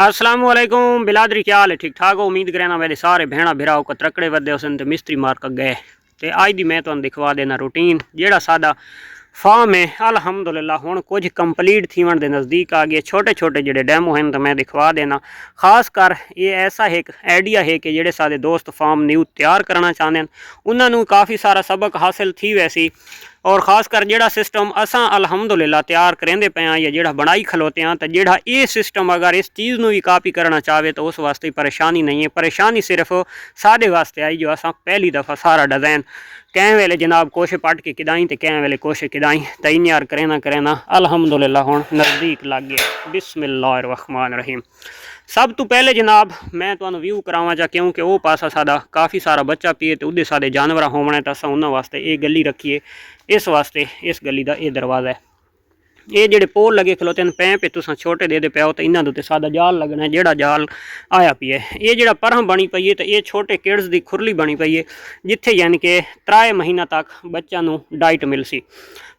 अस्सलाम वालेकुम बिलादरी, क्या हाल है? ठीक ठाक हो? उम्मीद करना मेरे सारे भैणा भिराओ को त्रकड़े वधे उसन ते मिस्त्री मार कर गए। तो अज दी मैं तुहानू दिखवा देना रूटीन जेड़ा सादा फार्म है। अल्हम्दुलिल्लाह हुण कुछ कंप्लीट थीवन दे नज़दीक आ गए। छोटे छोटे जेडे डैमो हैं तो मैं दिखवा देना। खास कर ये ऐसा एक आइडिया है कि जेडे सारे दोस्त फार्म न्यू तैयार करना चाहते हैं उन्होंने काफ़ी सारा सबक हासिल थी वैसी। और ख़ास कर जेड़ा सिस्टम असां अल्हम्दुलिल्लाह तैयार करेंदे पे या जेड़ा बनाई खलोते हैं तो जेड़ा ये सिस्टम अगर इस चीज़ में भी कापी करना चाहे तो उस वास्ते परेशानी नहीं है। परेशानी सिर्फ साढ़े वास्ते आई जो असां पहली दफ़ा सारा डिज़ाइन कैं वेले जनाब कोश पट के किदाई तो कैं वेले कोश किदाई तैयार करेना अल्हम्दुलिल्लाह हुण नज़दीक लग गया। बिस्मिल्लाहिर्रहमानिर्रहीम। सब तो पहले जनाब मैं तुहानू व्यू करावा चा क्योंकि वो पासा सादा काफ़ी सारा बच्चा पिए तो उदे सादे जानवर होने तो असां उन्हां वास्ते ये गली रखीए। इस वास्ते इस गली का यह दरवाज़ा है। ये जेडे पोल लगे खलोते हैं पैं पे तुसां छोटे दे पाओ तो इन्हों उत्ते सादा जाल लगना है। जेड़ा जाल आया पी है ये जेड़ा परह बनी पई है तो ये छोटे किड्स की खुरली बनी पई है जिथे यानी कि 3 महीना तक बच्चों को डाइट मिल सी।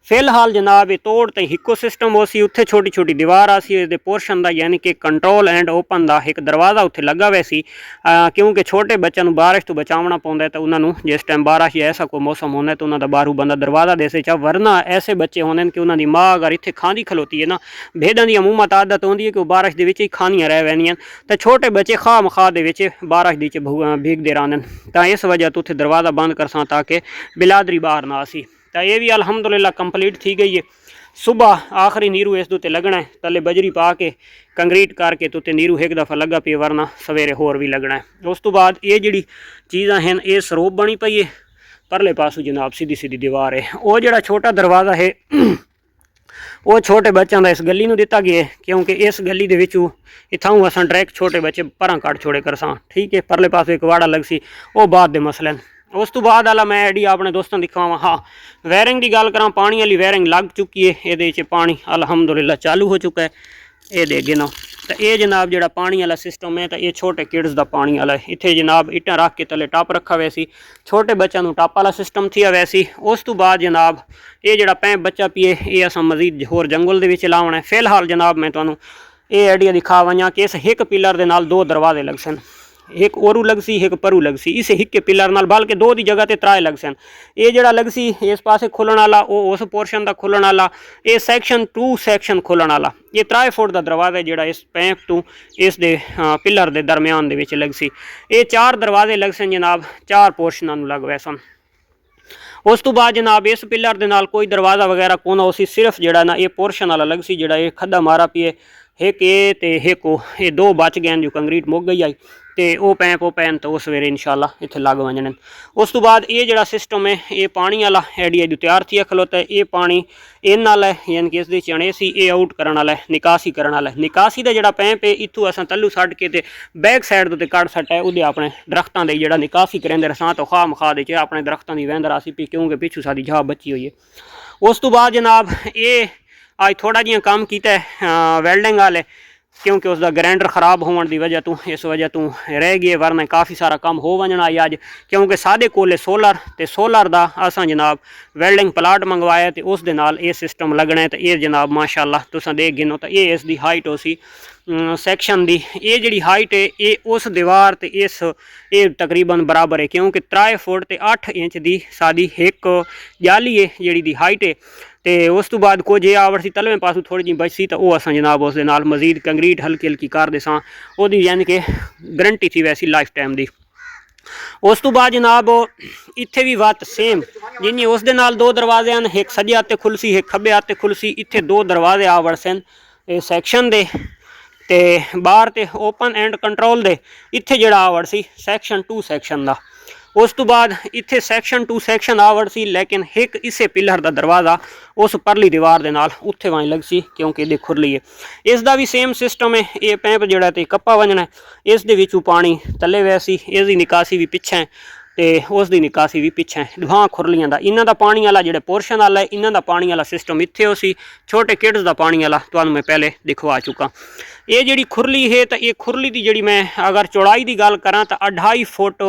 फिलहाल जनाब ये तोड़ तो हिको सिस्टम हो सी उत्थे छोटी छोटी दीवार आ सी। इस पोर्शन का यानी कि कंट्रोल एंड ओपन का एक दरवाज़ा उत्थे लगा हुआ सी क्योंकि छोटे बच्चों बारिश तो बचावना पौंदा है तो उन्होंने जिस टाइम बारिश या ऐसा कोई मौसम होना है तो उन्होंने बारू बंदा दरवाज़ा दे से चा। वरना ऐसे बच्चे होने कि उन्होंने माँ अगर इतने खाँदी खलोती है ना भेड़ों की मूँह मत आदत होती है कि वो बारिश के ही खानियाँ रह वैनियां तो छोटे बच्चे खा मखा के बारिश दी भीगते रहने तो इस वजह तो उत्थे दरवाज़ा बंद कर सा ताकि बिलादरी बाहर ना आसी। तो ये भी अल्हम्दुलिल्लाह कंप्लीट थी गई है। सुबह आखिरी नीरू इस उत्ते लगना है तले बजरी पा के कंक्रीट करके तो नीरू एक दफ़ा लगा पे वरना सवेरे होर भी लगना है। उस तो बाद ये जी चीज़ा हैं ये सरोप बनी पई है परले पासू जनाब सीधी सीधी दीवार है। वो जड़ा छोटा दरवाज़ा है वो छोटे बच्चों का इस गली में दिता गया है क्योंकि इस गली के विचू इतों असां डायरैक्ट छोटे बच्चे पर कट छोड़े कर सा। ठीक है परले पासू एक वाड़ा लग सी वो बाद दे मसले। उस तो बाद आला मैं आइडिया अपने दोस्तों दिखावा। हाँ वायरिंग की गल करा पानी वाली वायरिंग लग चुकी है। ये पानी अल्हम्दुलिल्लाह चालू हो चुका है। ये देगे ना तो ये जनाब जो पानी वाला सिस्टम है तो ये छोटे किड्स का पानी वाला है। इतने जनाब इट्टा रख के तले टप रखा वैसी छोटे बच्चों टप वाला सिस्टम थी वैसी। उस तो बाद जनाब ये जो पैं बच्चा पिए ये अस मजीद होर जंगल के लावना है। फिलहाल जनाब मैं तुम्हें ये आइडिया दिखा वजा कि इस एक पिलर के नाल 2 दरवाजे लग सन। एक ओरू लग सी एक परू लग सी इस हिक्के पिलर नाल बल्कि 2 की जगह ते 3 लग सन। ये जड़ा लग सी इस पासे खुलण वाला वो उस पोर्शन का खुलण वाला ये सैक्शन 2 सैक्शन खुलण वाला ये 3 फुट का दरवाज़ा जोड़ा इस पैंप तो इस दे पिलर के दरम्यान दे विच लग सी। ये 4 दरवाजे लग सन जनाब 4 पोर्शनां नूं लग वै सन। उस तो बाद जनाब इस पिलर के नाल कोई दरवाज़ा वगैरह कौन हो सी सिर्फ जड़ा ना ये पोर्शन वाला लग सी जड़ा ये खड्डा मारा पिए एक ये ते एक ये 2 बच गए जो कंक्रीट मुक गई आई तो वह पैंप वो पैन तो सवेरे इंशाल्लाह इत्थे लग वजने। उस तो बाद ये जड़ा सिस्टम है ये पानी वाला आइडिया जो तैयार थी खलोता है। ये पानी इन वाला है यानी कि इस चने सी ये आउट करने वाला है निकासी करने वाला है। निकासी का जोड़ा पैंप है इतों अस तलू सट के बैक साइड तो कट सट्टा है वो अपने दरख्तों के जोड़ा निकासी करेंगे रसा तो खा मखा दे अपने दरख्तों की वहंद रासी पी क्योंकि पिछू सारी झाह बची हुई है। उस तो बाद जनाब ये अज थोड़ा जिहा काम किया वैल्डिंग वाले क्योंकि उसका ग्राइंडर खराब होने की वजह तो इस वजह तो रह गए वरना काफ़ी सारा काम हो वजना अज क्योंकि साढ़े कोले सोलर का असा जनाब वैल्डिंग प्लाट मंगवाया तो उस दे नाल ये सिस्टम लगना है। तो ये जनाब माशाल्लाह तुस देख गिनो तो ये इसकी हाइट हो सी सैक्शन की ये जी हाइट है ये उस दीवार तो इस ये तकरीबन बराबर है क्योंकि 3 फुट तो 8 इंच की साड़ी एक जाली है जी हाइट है। तो उस तो बाद कुछ ये आवड़ सी तलवें पासों थोड़ी जी बच सी तो वह अस जनाब उस मजीद कंक्रीट हल्की हल्की कर दे सा यानी कि गारंटी थी वैसी लाइफ टाइम की। उस तो बाद जनाब इत्थे भी बात सेम जिन्हें उस दे नाल 2 दरवाजे हैं एक सज्जे हाथे खुलसी एक खब्बे हाथे खुलसी इत्थे 2 दरवाजे आवड़ सन सैक्शन दे ते बाहर ते ओपन एंड कंट्रोल दे इत्थे जड़ा आवड़ सी सैक्शन 2 सैक्शन का। उस तो बाद इत्थे सैक्शन 2 सैक्शन आवड़ सी लेकिन एक इसे पिलर का दरवाज़ा उस परली दीवार के नाल उत्थे वहीं लग सी क्योंकि ये खुरली है। इसका भी सेम सिस्टम है ये पैंप जोड़ा तो कप्पा वजना है इस दे विचों पानी तले वैसी इसकी निकासी भी पिछे है तो उसकी निकासी भी पिछे है दुआ खुरलियां का। इन्हों का पानी वाला जो पोर्शन वाला है इन्हों का पानी वाला सिस्टम इत्थे हो सी छोटे किड्स का पानी वाला तो मैं पहले दिखवा चुका। ये जी खुरली है तो ये खुरली की जी मैं अगर चौड़ाई की गल करा तो 2.5 फुट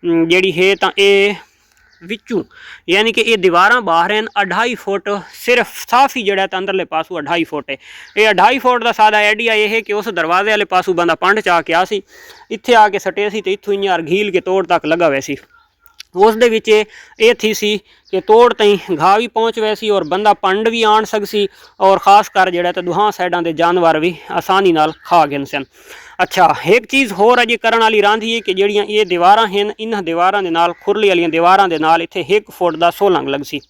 जी है तो ये विचों यानी कि ये दीवारां बाहर हैं 2.5 फुट सिर्फ साफ ही जड़ा अंदरले पासों 2.5 फुट है। ये 2.5 फुट का सादा आइडिया यह है कि उस दरवाजे वाले पासों बंदा पंड चा के आसी इत्थे आके सटे सी ते इत्थों इयां रघील के तोड़ तक लगा वैसी उस दे विच ये थी सी कि तोड़ तई घा भी पहुँच वैसी और बंदा पंड भी आण सकसी और खास कर जड़ा तो दुहां साइडां दे जानवर भी आसानी नाल खा गए सन। अच्छा एक चीज़ होर अजे करन वाली रांधी है कि जड़ियाँ ये दीवारां हैं इन्हां दीवारां दे नाल खुरली वाली दीवारां दे नाल इत्थे 1 फुट दा सोलंग लग सी।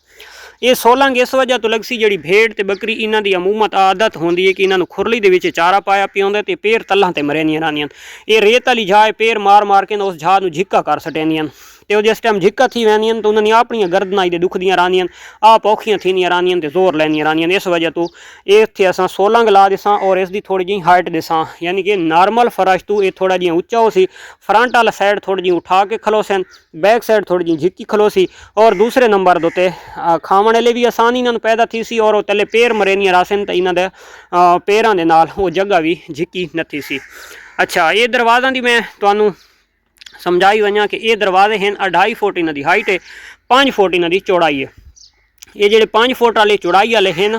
ये सोलंग इस वजह तो लग सी जी भेड़ ते बकरी इन्हां दी अमूमत आदत होंदी है कि इन्हां नूं खुरली दे विच चारा पाया पियाउंदा ते पैर तल्लां ते मरैंदियां रहिंदियां। ये रेत वाली झाए पैर मार मार के उस झाड़ नूं झिक्का कर सटैंदियां तो जिस टाइम झिक्का थी वैंदियां तो उन्होंने अपनी गर्दनां दे दुखदियां रहिंदियां आप औखियां थींदियां रहिंदियां ते जोर लैंदियां रहिंदियां। इस वजह तो इत्थे असां सोलंग ला दिसां और इसकी थोड़ी जी हाइट दिसां यानी कि नॉर्मल फर्श तो ये थोड़ा जी उच्चा हो सी। फ्रंट वाला साइड थोड़ी जी उठा के खलो सन बैक साइड थोड़ी जी झिक्की खलो सी और दूसरे नंबर दोते खावन वाले भी आसानी इन्हां नूं पैदा थी सी और तले पैर मरैंदियां रासन तो इन्हां दे पैरां दे नाल वो जगह भी झिक्की नथी सी। अच्छा ये दरवाज़ा दी मैं तुहानूं समझाई वजा कि ये दरवाजे हैं 2.5 फुट इन्हां दी हाइट है 5 फुट इन्हां दी चौड़ाई है। ये जोड़े 5 फुट वाले चौड़ाई वाले हैं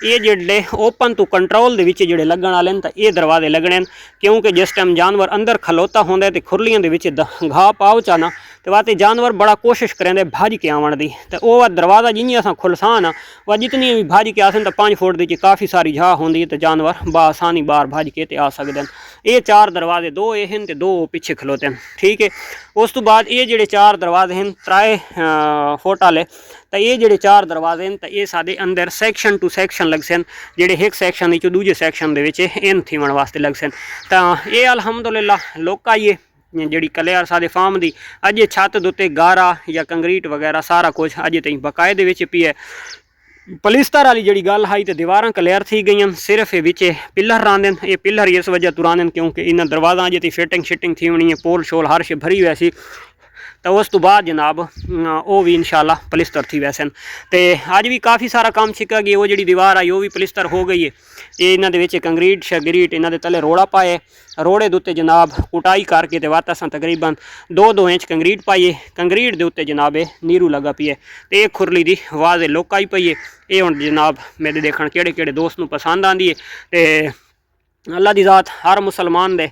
ये जोड़े ओपन टू कंट्रोल दे विच जोड़े लगन वाले तो ये दरवाजे लगने क्योंकि जिस टाइम जानवर अंदर खलोता होंदा तो खुरलियां दे विच घा पाओ चाना तो वाते जानवर बड़ा कोशिश करेंदे भज के आवन दी तो वह दरवाज़ा जिन्नी असां खुलसा ना वह जितनी भी भज के आसन तो 5 फुट दी काफ़ी सारी झाह होंदी तो जानवर बासानी बाहर भज के ते आ सकते हैं। ये 4 दरवाजे 2 ये हैं तो 2 पिछे खलोते हैं ठीक है। उस तो बाद ये जोड़े 4 दरवाजे हैं 3 फुट वाले तो ये जोड़े 4 दरवाजे हैं तो ये साडे अंदर सैक्शन टू सैक्शन लग सन जोड़े एक सैक्शन चो दूजे सैक्शन दे विच इन थीवन वास्ते लग सन। तो ये अलहमदुलिल्लाह लोका ये जी कलियार साडे फार्म की अजे छत दे उत्ते गारा या कंक्रीट वगैरह सारा कुछ अजे तई बकायदे विच पी है। पलिस्तर वाली जी गल आई तो दीवारां क्लियर थी गई सिर्फ ये पिलर रांदे ये पिलर इस वजह तो रांदे क्योंकि इन्होंने दरवाजा अजे फिटिंग शिटिंग थी होनी है पोल शोल हर शे भरी वैसी तो उस तो बाद जनाब वो भी इंशाल्लाह पलिस्तर थी वैसे तो अज भी काफ़ी सारा काम छिका गया। वो जी दीवार आई वो भी पलिस्तर हो गई है। ये इन्होंने कंक्रीट शगरीट इन्होंने तले रोड़ा पाए रोड़े के उत्ते जनाब कुटाई करके तो वात अस तकरीबन 2-2 इंच कंक्रीट पाइए कंक्रीट के उत्ते जनाब नीरू लगा पी है तो ये खुरली की आवाज़ लोकाई पई है। ये हुण जनाब मेरे देखण किहड़े किहड़े दोस्त नूं पसंद आंदी है तो अल्लाह दी ज़ात हर मुसलमान दे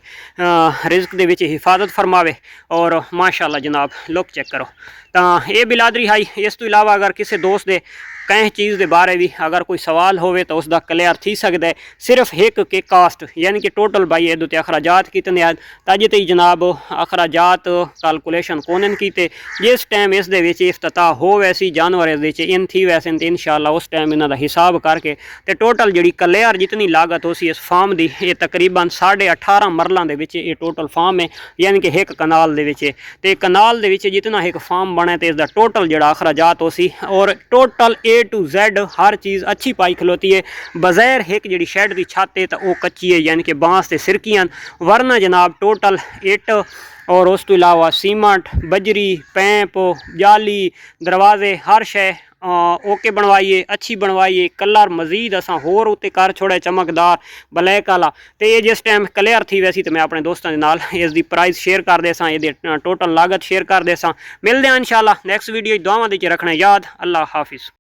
रिज़्क दे विच हिफाजत फरमावे और माशाअल्लाह जनाब लुक चेक करो। तो ये बिलादरी हाई इस तो इलावा अगर किसी दोस्त दे कहीं चीज़ के बारे भी अगर कोई सवाल होवे तो उसका क्लियर थी सकता है। सिर्फ एक के कास्ट यानी कि टोटल भाई ये अखराजात कितने आज तज तई जनाब अखराजात कैलकुलेशन कोनन कीते जिस टाइम इस दे विच इफ्तिताह हो वैसी जानवर इस इन थी वैसे तो इंशाअल्लाह उस टाइम इन्हों का हिसाब करके तो टोटल जी क्लियर जितनी लागत हो सी इस फार्म की ये तकरीबन 18.5 मरलों के ये टोटल फार्म है यानी कि एक कनाल के कनाल के जितना एक फार्म बने तो इसका टोटल जड़ा अखराजात हो सी और टोटल A to Z हर चीज़ अच्छी पाई खलोती है बगैर एक जी शैड की छत है तो वह कच्ची है यानी कि बांस से सिरकियां वरना जनाब टोटल इट और उस तो इलावा सीमेंट बजरी पैंप जाली दरवाजे हर शय ओके बनवाइए अच्छी बनवाइए कलर मजीद असा होर उत्ते कर छोड़े चमकदार ब्लैक वाला तो ये जिस टाइम क्लियर थी वैसी तो मैं अपने दोस्तों के नाल इसकी प्राइस शेयर कर दे ये टोटल लागत शेयर कर दे मिलते हैं इंशाल्लाह नेक्स्ट वीडियो दुआवां दे रखना याद। अल्लाह हाफिज़।